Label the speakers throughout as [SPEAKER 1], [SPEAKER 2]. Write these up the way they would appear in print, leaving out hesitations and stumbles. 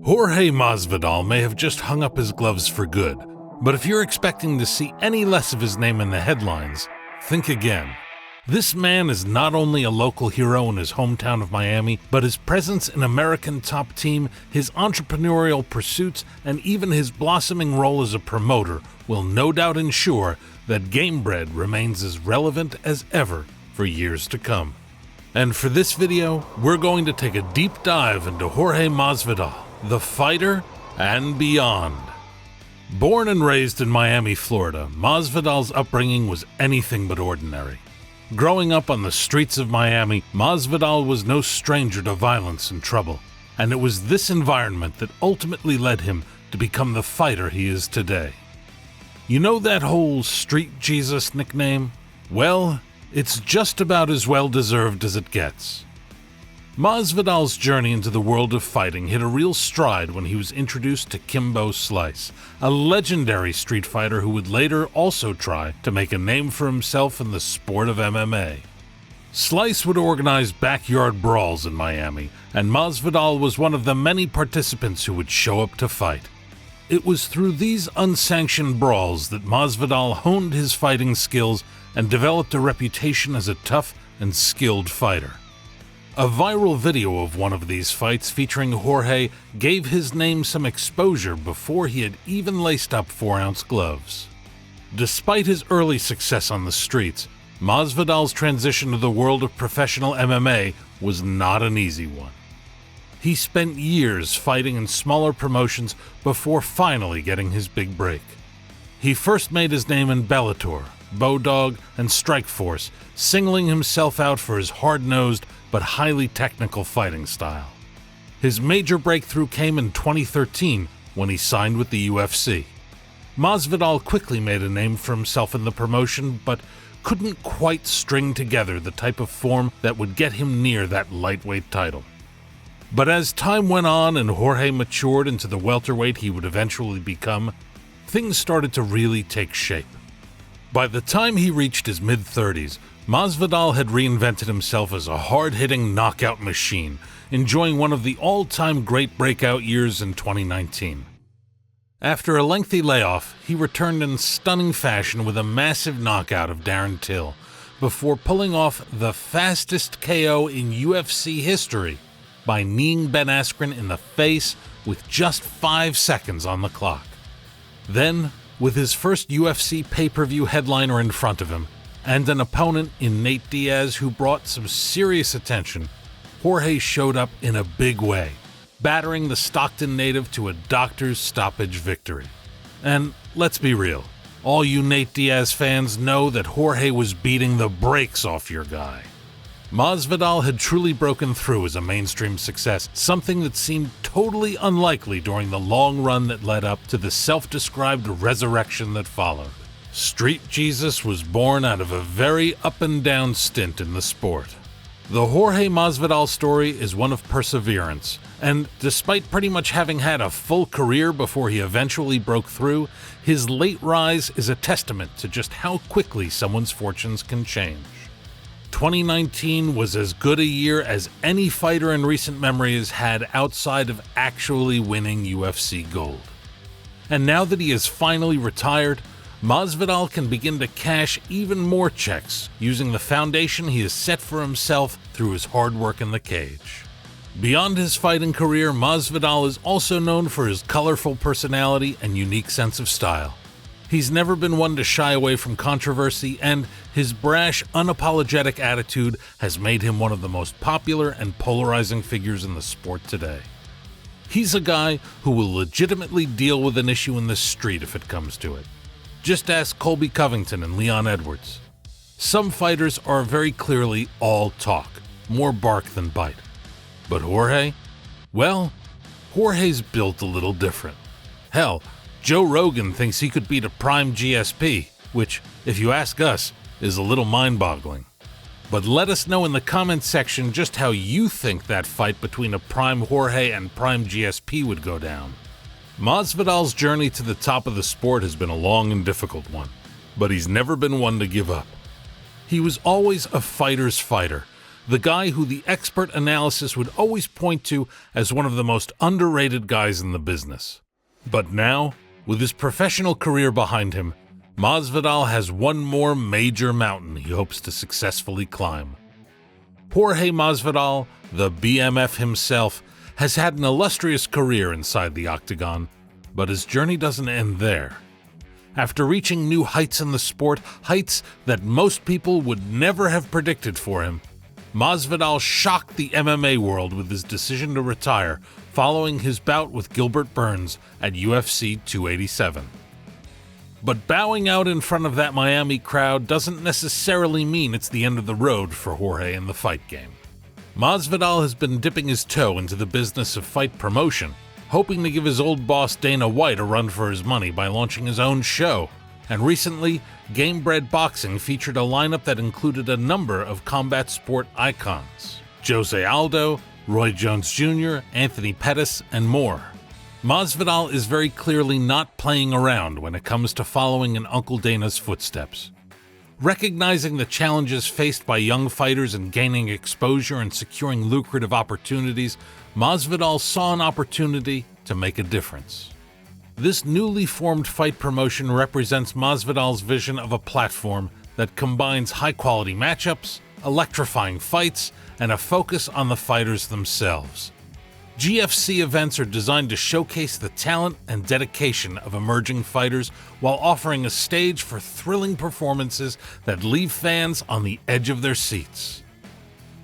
[SPEAKER 1] Jorge Masvidal may have just hung up his gloves for good, but if you're expecting to see any less of his name in the headlines, think again. This man is not only a local hero in his hometown of Miami, but his presence in American Top Team, his entrepreneurial pursuits, and even his blossoming role as a promoter will no doubt ensure that Gamebred remains as relevant as ever for years to come. And for this video, we're going to take a deep dive into Jorge Masvidal, the fighter and beyond. Born and raised in Miami, Florida, Masvidal's upbringing was anything but ordinary. Growing up on the streets of Miami, Masvidal was no stranger to violence and trouble, and it was this environment that ultimately led him to become the fighter he is today. You know that whole Street Jesus nickname? Well, it's just about as well-deserved as it gets. Masvidal's journey into the world of fighting hit a real stride when he was introduced to Kimbo Slice, a legendary street fighter who would later also try to make a name for himself in the sport of MMA. Slice would organize backyard brawls in Miami, and Masvidal was one of the many participants who would show up to fight. It was through these unsanctioned brawls that Masvidal honed his fighting skills and developed a reputation as a tough and skilled fighter. A viral video of one of these fights featuring Jorge gave his name some exposure before he had even laced up 4-ounce gloves. Despite his early success on the streets, Masvidal's transition to the world of professional MMA was not an easy one. He spent years fighting in smaller promotions before finally getting his big break. He first made his name in Bellator, Bodog, and Strikeforce, singling himself out for his hard-nosed but highly technical fighting style. His major breakthrough came in 2013 when he signed with the UFC. Masvidal quickly made a name for himself in the promotion, but couldn't quite string together the type of form that would get him near that lightweight title. But as time went on and Jorge matured into the welterweight he would eventually become, things started to really take shape. By the time he reached his mid-30s, Masvidal had reinvented himself as a hard-hitting knockout machine, enjoying one of the all-time great breakout years in 2019. After a lengthy layoff, he returned in stunning fashion with a massive knockout of Darren Till, before pulling off the fastest KO in UFC history by kneeing Ben Askren in the face with just 5 seconds on the clock. Then, with his first UFC pay-per-view headliner in front of him, and an opponent in Nate Diaz who brought some serious attention, Jorge showed up in a big way, battering the Stockton native to a doctor's stoppage victory. And let's be real, all you Nate Diaz fans know that Jorge was beating the brakes off your guy. Masvidal had truly broken through as a mainstream success, something that seemed totally unlikely during the long run that led up to the self-described resurrection that followed. Street Jesus was born out of a very up-and-down stint in the sport. The Jorge Masvidal story is one of perseverance, and despite pretty much having had a full career before he eventually broke through, his late rise is a testament to just how quickly someone's fortunes can change. 2019 was as good a year as any fighter in recent memory has had outside of actually winning UFC gold. And now that he is finally retired, Masvidal can begin to cash even more checks using the foundation he has set for himself through his hard work in the cage. Beyond his fighting career, Masvidal is also known for his colorful personality and unique sense of style. He's never been one to shy away from controversy, and his brash, unapologetic attitude has made him one of the most popular and polarizing figures in the sport today. He's a guy who will legitimately deal with an issue in the street if it comes to it. Just ask Colby Covington and Leon Edwards. Some fighters are very clearly all talk, more bark than bite. But Jorge? Well, Jorge's built a little different. Hell, Joe Rogan thinks he could beat a prime GSP, which, if you ask us, is a little mind-boggling. But let us know in the comments section just how you think that fight between a prime Jorge and prime GSP would go down. Masvidal's journey to the top of the sport has been a long and difficult one, but he's never been one to give up. He was always a fighter's fighter, the guy who the expert analysis would always point to as one of the most underrated guys in the business. But now, with his professional career behind him, Masvidal has one more major mountain he hopes to successfully climb. Jorge Masvidal, the BMF himself, has had an illustrious career inside the octagon, but his journey doesn't end there. After reaching new heights in the sport, heights that most people would never have predicted for him, Masvidal shocked the MMA world with his decision to retire following his bout with Gilbert Burns at UFC 287. But bowing out in front of that Miami crowd doesn't necessarily mean it's the end of the road for Jorge in the fight game. Masvidal has been dipping his toe into the business of fight promotion, hoping to give his old boss Dana White a run for his money by launching his own show, and recently, Gamebred Boxing featured a lineup that included a number of combat sport icons: Jose Aldo, Roy Jones Jr., Anthony Pettis, and more. Masvidal is very clearly not playing around when it comes to following in Uncle Dana's footsteps. Recognizing the challenges faced by young fighters in gaining exposure and securing lucrative opportunities, Masvidal saw an opportunity to make a difference. This newly formed fight promotion represents Masvidal's vision of a platform that combines high-quality matchups, electrifying fights, and a focus on the fighters themselves. GFC events are designed to showcase the talent and dedication of emerging fighters while offering a stage for thrilling performances that leave fans on the edge of their seats.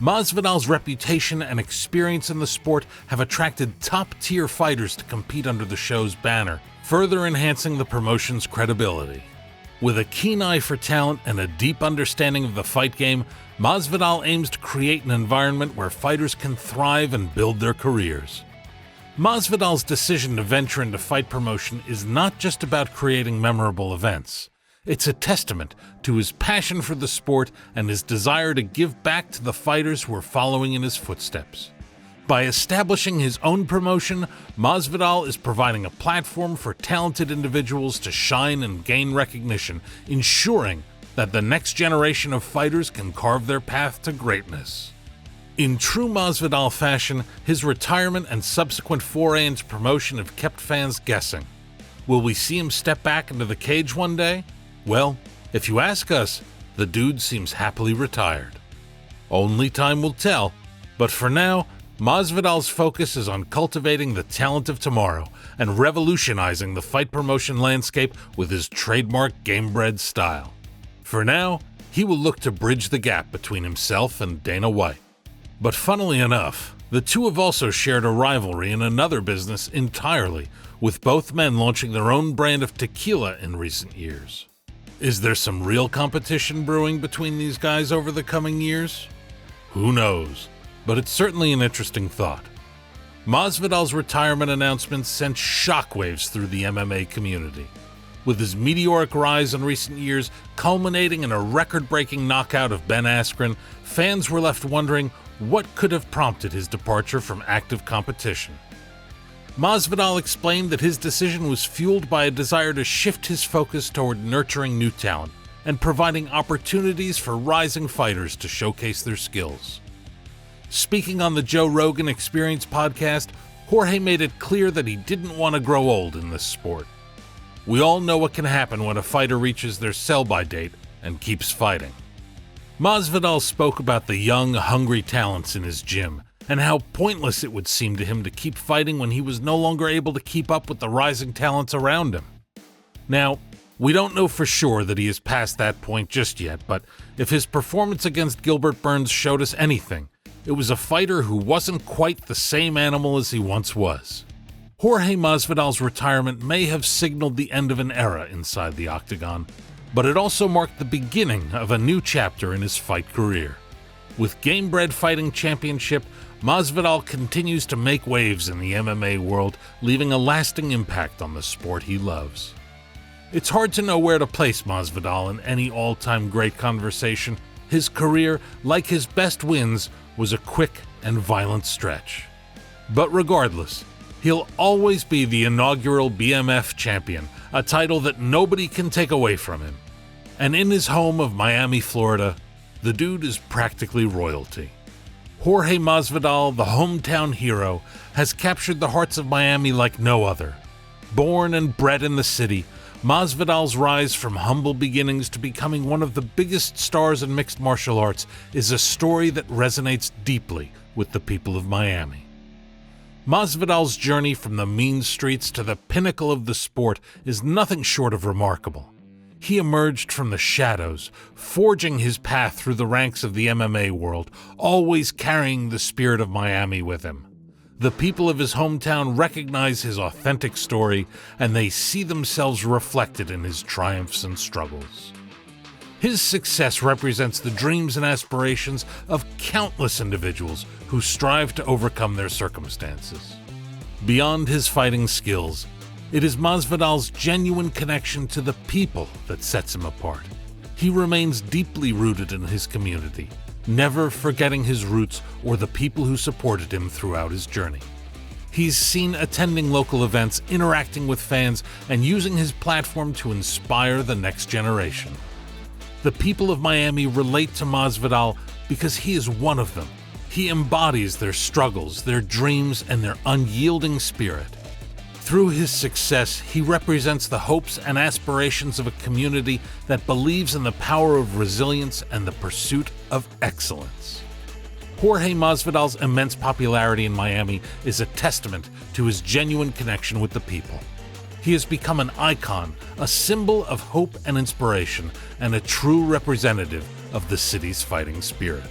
[SPEAKER 1] Masvidal's reputation and experience in the sport have attracted top-tier fighters to compete under the show's banner, further enhancing the promotion's credibility. With a keen eye for talent and a deep understanding of the fight game, Masvidal aims to create an environment where fighters can thrive and build their careers. Masvidal's decision to venture into fight promotion is not just about creating memorable events. It's a testament to his passion for the sport and his desire to give back to the fighters who are following in his footsteps. By establishing his own promotion, Masvidal is providing a platform for talented individuals to shine and gain recognition, ensuring that the next generation of fighters can carve their path to greatness. In true Masvidal fashion, his retirement and subsequent foray into promotion have kept fans guessing. Will we see him step back into the cage one day? Well, if you ask us, the dude seems happily retired. Only time will tell, but for now, Masvidal's focus is on cultivating the talent of tomorrow and revolutionizing the fight promotion landscape with his trademark Gamebred style. For now, he will look to bridge the gap between himself and Dana White. But funnily enough, the two have also shared a rivalry in another business entirely, with both men launching their own brand of tequila in recent years. Is there some real competition brewing between these guys over the coming years? Who knows, but it's certainly an interesting thought. Masvidal's retirement announcement sent shockwaves through the MMA community. With his meteoric rise in recent years culminating in a record-breaking knockout of Ben Askren, fans were left wondering what could have prompted his departure from active competition. Masvidal explained that his decision was fueled by a desire to shift his focus toward nurturing new talent and providing opportunities for rising fighters to showcase their skills. Speaking on the Joe Rogan Experience podcast, Jorge made it clear that he didn't want to grow old in this sport. We all know what can happen when a fighter reaches their sell-by date and keeps fighting. Masvidal spoke about the young, hungry talents in his gym and how pointless it would seem to him to keep fighting when he was no longer able to keep up with the rising talents around him. Now, we don't know for sure that he is past that point just yet, but if his performance against Gilbert Burns showed us anything, it was a fighter who wasn't quite the same animal as he once was. Jorge Masvidal's retirement may have signaled the end of an era inside the octagon, but it also marked the beginning of a new chapter in his fight career. With Gamebred Fighting Championship, Masvidal continues to make waves in the MMA world, leaving a lasting impact on the sport he loves. It's hard to know where to place Masvidal in any all-time great conversation. His career, like his best wins, was a quick and violent stretch. But regardless, he'll always be the inaugural BMF champion, a title that nobody can take away from him. And in his home of Miami, Florida, the dude is practically royalty. Jorge Masvidal, the hometown hero, has captured the hearts of Miami like no other. Born and bred in the city, Masvidal's rise from humble beginnings to becoming one of the biggest stars in mixed martial arts is a story that resonates deeply with the people of Miami. Masvidal's journey from the mean streets to the pinnacle of the sport is nothing short of remarkable. He emerged from the shadows, forging his path through the ranks of the MMA world, always carrying the spirit of Miami with him. The people of his hometown recognize his authentic story, and they see themselves reflected in his triumphs and struggles. His success represents the dreams and aspirations of countless individuals who strive to overcome their circumstances. Beyond his fighting skills, it is Masvidal's genuine connection to the people that sets him apart. He remains deeply rooted in his community, never forgetting his roots or the people who supported him throughout his journey. He's seen attending local events, interacting with fans, and using his platform to inspire the next generation. The people of Miami relate to Masvidal because he is one of them. He embodies their struggles, their dreams, and their unyielding spirit. Through his success, he represents the hopes and aspirations of a community that believes in the power of resilience and the pursuit of excellence. Jorge Masvidal's immense popularity in Miami is a testament to his genuine connection with the people. He has become an icon, a symbol of hope and inspiration, and a true representative of the city's fighting spirit.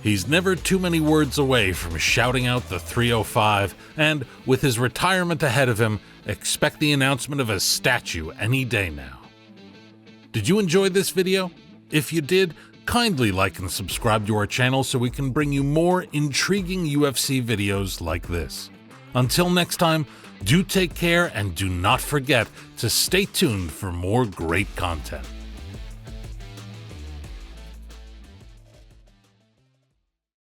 [SPEAKER 1] He's never too many words away from shouting out the 305, and with his retirement ahead of him, expect the announcement of a statue any day now. Did you enjoy this video? If you did, kindly like and subscribe to our channel so we can bring you more intriguing UFC videos like this. Until next time, do take care and do not forget to stay tuned for more great content.